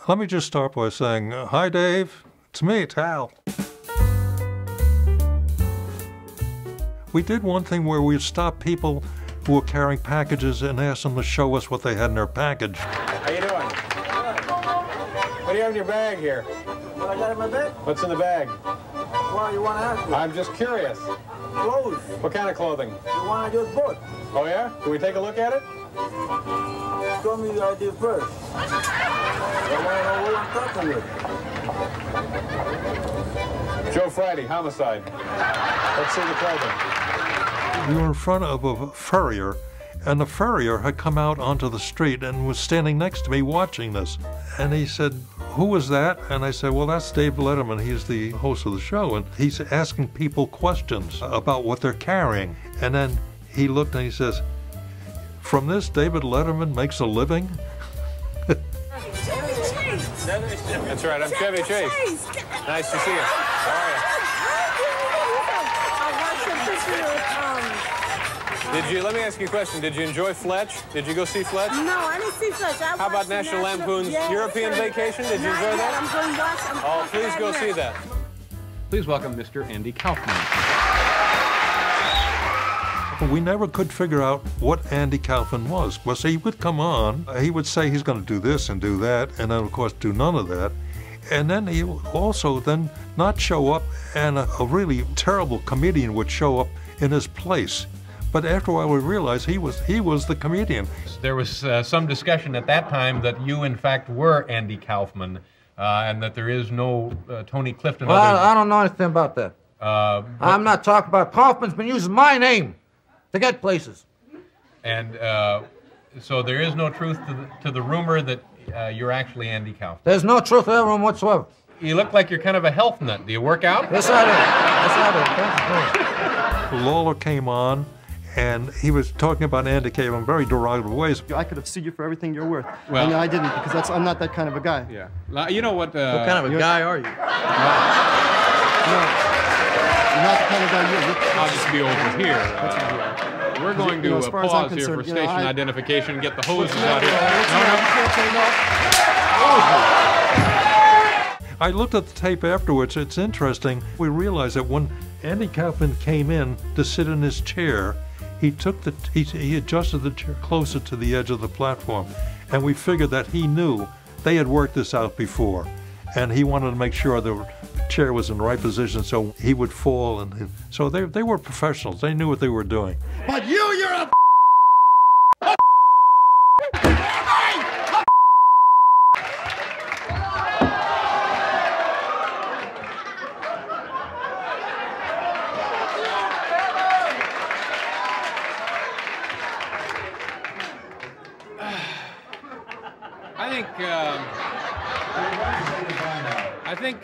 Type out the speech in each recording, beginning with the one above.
Let me just start by saying, hi, Dave. It's me, it's Hal. We did one thing where we stopped people who were carrying packages and asked them to show us what they had in their package. How you doing? What do you have in your bag here? What I got in my bag? What's in the bag? Well, you want to ask me? I'm just curious. Clothes. What kind of clothing? You want to just bought? Oh, yeah? Can we take a look at it? Show me the idea first. I want to know who I'm talking with. Joe Friday, homicide. Let's see the clothing. We were in front of a furrier, and the furrier had come out onto the street and was standing next to me watching this. And he said, who was that? And I said, well, that's Dave Letterman. He's the host of the show. And he's asking people questions about what they're carrying. And then he looked and he says, from this, David Letterman makes a living? That's right, I'm Chevy Chase. Nice to see you. How are you? Let me ask you a question. Did you enjoy Fletch? Did you go see Fletch? No, I didn't see Fletch. How about National Lampoon's European Vacation? Did you enjoy that? I'm going to watch. Oh, please go see that. Please welcome Mr. Andy Kaufman. We never could figure out what Andy Kaufman was. Well, so he would come on, he would say he's going to do this and do that, and then, of course, do none of that. And then he would also then not show up, and a really terrible comedian would show up in his place. But after a while, we realized he was the comedian. There was some discussion at that time that you, in fact, were Andy Kaufman, and that there is no Tony Clifton. Well, I don't know anything about that. I'm not talking about. Kaufman's been using my name to get places. And so there is no truth to the rumor that you're actually Andy Kaufman. There's no truth to that rumor whatsoever. You look like you're kind of a health nut. Do you work out? Yes, I do. Yes, I do. Lawler came on, and he was talking about Andy Kaufman in very derogatory ways. I could have sued you for everything you're worth. Well, and I didn't, because I'm not that kind of a guy. Yeah. You know what? What kind of a guy are you? No, you're not the kind of guy you're. I'll just be over here. We're going to as far as I'm pause here for concerned, station identification, get the hoses out here. I looked at the tape afterwards. It's interesting. We realized that when Andy Kaufman came in to sit in his chair, he adjusted the chair closer to the edge of the platform, and we figured that he knew they had worked this out before, and he wanted to make sure the chair was in the right position so he would fall, and so they were professionals. They knew what they were doing. But you're a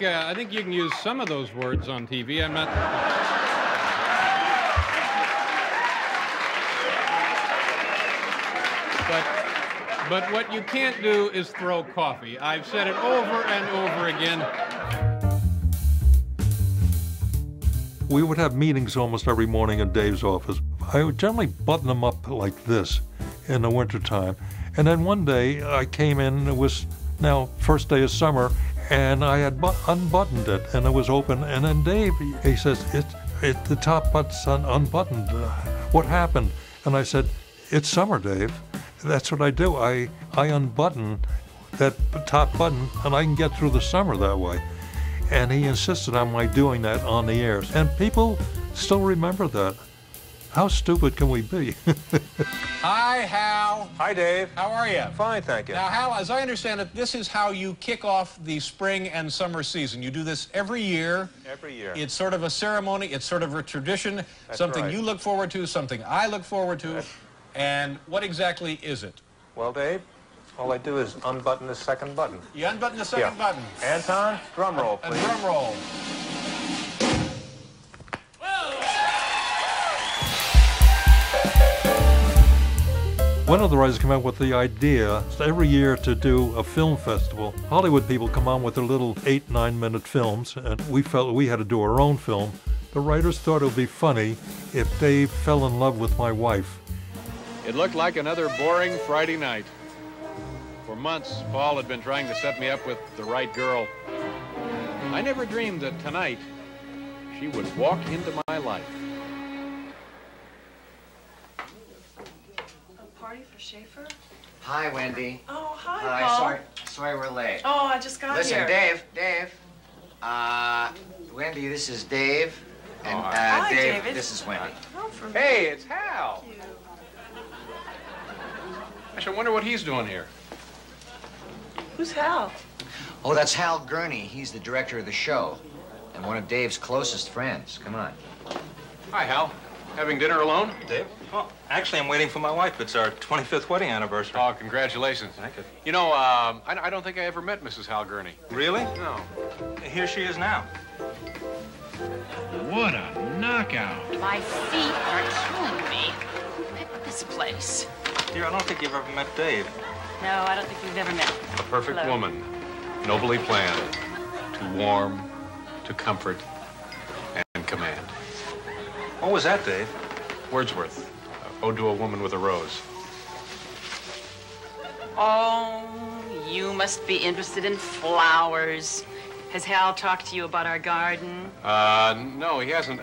I think you can use some of those words on TV. I'm not. But what you can't do is throw coffee. I've said it over and over again. We would have meetings almost every morning in Dave's office. I would generally button them up like this in the wintertime. And then one day I came in, it was now first day of summer, and I had unbuttoned it, and it was open. And then Dave, he says, the top button's unbuttoned. What happened? And I said, it's summer, Dave. That's what I do. I unbutton that top button, and I can get through the summer that way. And he insisted on my doing that on the air. And people still remember that. How stupid can we be? Hi, Hal. Hi, Dave. How are you? Fine, thank you. Now, Hal, as I understand it, this is how you kick off the spring and summer season. You do this every year. Every year. It's sort of a ceremony. It's sort of a tradition. That's something right. you look forward to, something I look forward to. Right. And what exactly is it? Well, Dave, all I do is unbutton the second button. You unbutton the second button. Anton, drum roll, please. A drum roll. One of the writers came up with the idea every year to do a film festival. Hollywood people come on with their little 8-9 minute films, and we felt we had to do our own film. The writers thought it would be funny if Dave fell in love with my wife. It looked like another boring Friday night. For months, Paul had been trying to set me up with the right girl. I never dreamed that tonight she would walk into my life. A party for Schaefer? Hi, Wendy. Oh, hi, Hi, Paul. sorry we're late. Oh, I just got Listen, here. Dave. Wendy, this is Dave. And, Hi, Dave, David. this is Wendy. Oh, for Hey, it's Hal. I should wonder what he's doing here. Who's Hal? Oh, that's Hal Gurney. He's the director of the show. And one of Dave's closest friends. Come on. Hi, Hal. Having dinner alone? Dave? Well, actually, I'm waiting for my wife. It's our 25th wedding anniversary. Oh, congratulations. Thank you. You know, I don't think I ever met Mrs. Hal Gurney. Really? No. Here she is now. What a knockout. My feet are killing me. Look at this place. Dear, I don't think you've ever met Dave. No, I don't think we've ever met. A perfect Hello. woman, nobly planned, to warm, to comfort, and command. What was that, Dave? Wordsworth, Ode to a Woman with a Rose. Oh, you must be interested in flowers. Has Hal talked to you about our garden? No, he hasn't.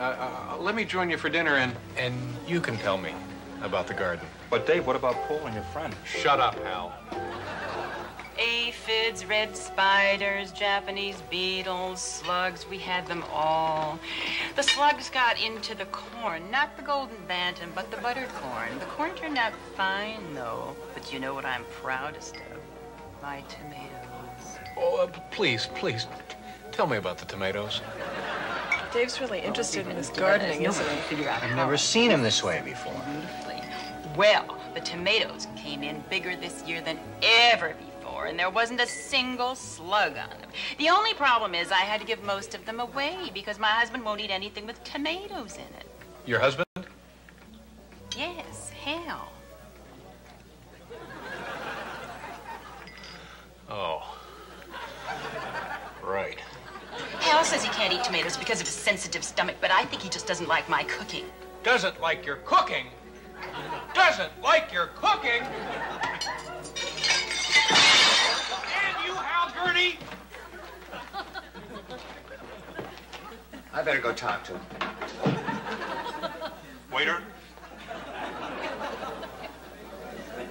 Let me join you for dinner, and you can tell me about the garden. But, Dave, what about Paul and your friend? Shut up, Hal. Aphids, red spiders, Japanese beetles, slugs, we had them all. The slugs got into the corn, not the golden bantam, but the buttered corn. The corn turned out fine, though. But you know what I'm proudest of? My tomatoes. Oh, please, tell me about the tomatoes. Dave's really interested in this gardening, isn't he? I've never seen him this way before. Beautifully. Well, the tomatoes came in bigger this year than ever before, and there wasn't a single slug on them. The only problem is I had to give most of them away because my husband won't eat anything with tomatoes in it. Your husband? Yes, Hal. Oh. Right. Hal says he can't eat tomatoes because of his sensitive stomach, but I think he just doesn't like my cooking. Doesn't like your cooking? Doesn't like your cooking? And you, Hal Gurney! I better go talk to him. Waiter?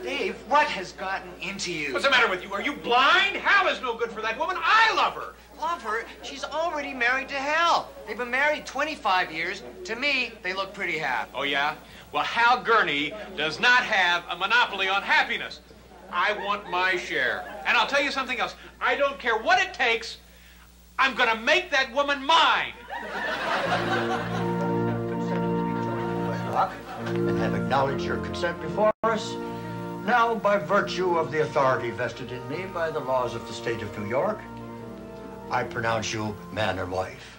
Dave, what has gotten into you? What's the matter with you? Are you blind? Hal is no good for that woman. I love her. Love her? She's already married to Hal. They've been married 25 years. To me, they look pretty happy. Oh, yeah? Well, Hal Gurney does not have a monopoly on happiness. I want my share. And I'll tell you something else. I don't care what it takes. I'm going to make that woman mine. And have acknowledged your consent before us. Now, by virtue of the authority vested in me by the laws of the state of New York, I pronounce you man and wife.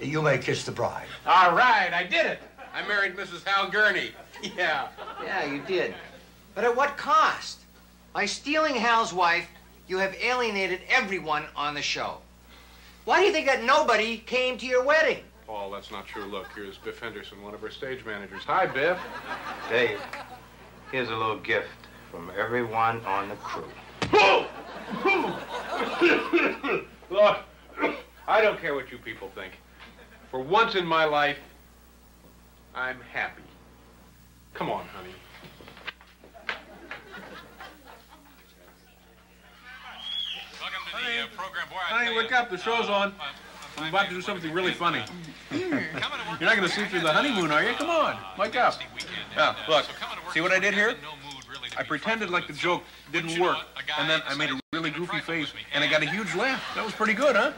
You may kiss the bride. All right, I did it. I married Mrs. Hal Gurney. Yeah. Yeah, you did. But at what cost? By stealing Hal's wife, you have alienated everyone on the show. Why do you think that nobody came to your wedding? Paul, that's not true. Look, here's Biff Henderson, one of our stage managers. Hi, Biff. Dave, here's a little gift from everyone on the crew. Look, I don't care what you people think. For once in my life, I'm happy. Come on, honey. Welcome to the program. Boy, honey, wake up. The show's on. I'm about to do something really funny. You're not going to sleep through the honeymoon, are you? Come on, wake up. Yeah, look, see what I did here? I pretended like the joke didn't work, and then I made a really goofy face, and I got a huge laugh. That was pretty good, huh?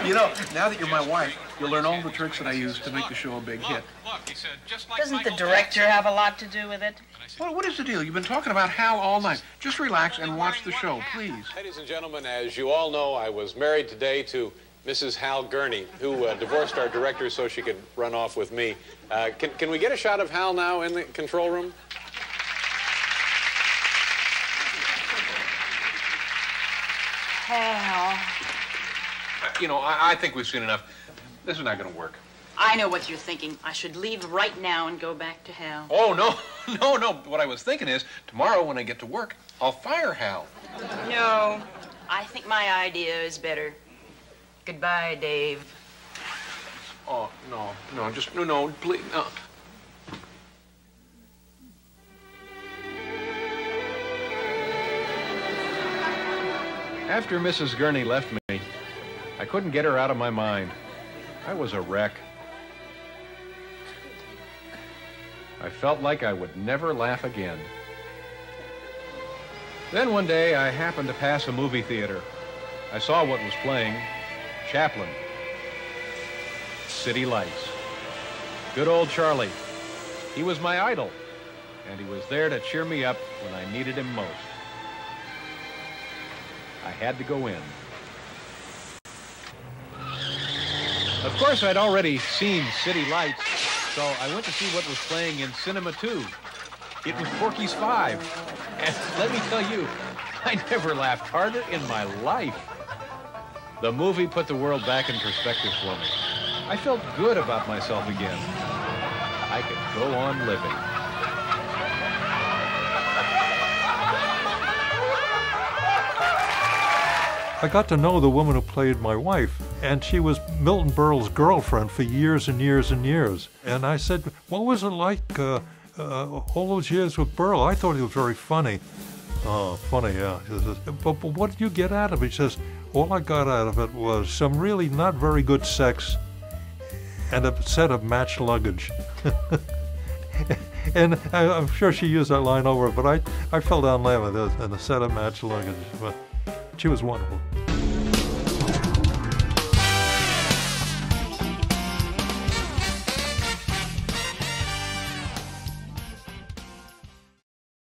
You know, now that you're my wife, you'll learn all the tricks that I use to make the show a big hit. Doesn't the director have a lot to do with it? Well, what is the deal? You've been talking about Hal all night. Just relax and watch the show, please. Ladies and gentlemen, as you all know, I was married today to Mrs. Hal Gurney, who divorced our director so she could run off with me. Can we get a shot of Hal now in the control room? Hal. You know, I think we've seen enough. This is not going to work. I know what you're thinking. I should leave right now and go back to Hal. Oh, no. No, what I was thinking is, tomorrow when I get to work, I'll fire Hal. No, I think my idea is better. Goodbye, Dave. Oh, no, please, no. After Mrs. Gurney left me, I couldn't get her out of my mind. I was a wreck. I felt like I would never laugh again. Then one day, I happened to pass a movie theater. I saw what was playing, Chaplin, City Lights. Good old Charlie. He was my idol, and he was there to cheer me up when I needed him most. I had to go in. Of course, I'd already seen City Lights, so I went to see what was playing in Cinema 2. It was Porky's 5. And let me tell you, I never laughed harder in my life. The movie put the world back in perspective for me. I felt good about myself again. I could go on living. I got to know the woman who played my wife, and she was Milton Berle's girlfriend for years and years and years. And I said, what was it like all those years with Berle? I thought he was very funny. Oh, funny, yeah. She says, but what did you get out of it? He says, all I got out of it was some really not very good sex and a set of matched luggage. And I'm sure she used that line over, but I fell down laughing, and a set of matched luggage. But she was wonderful.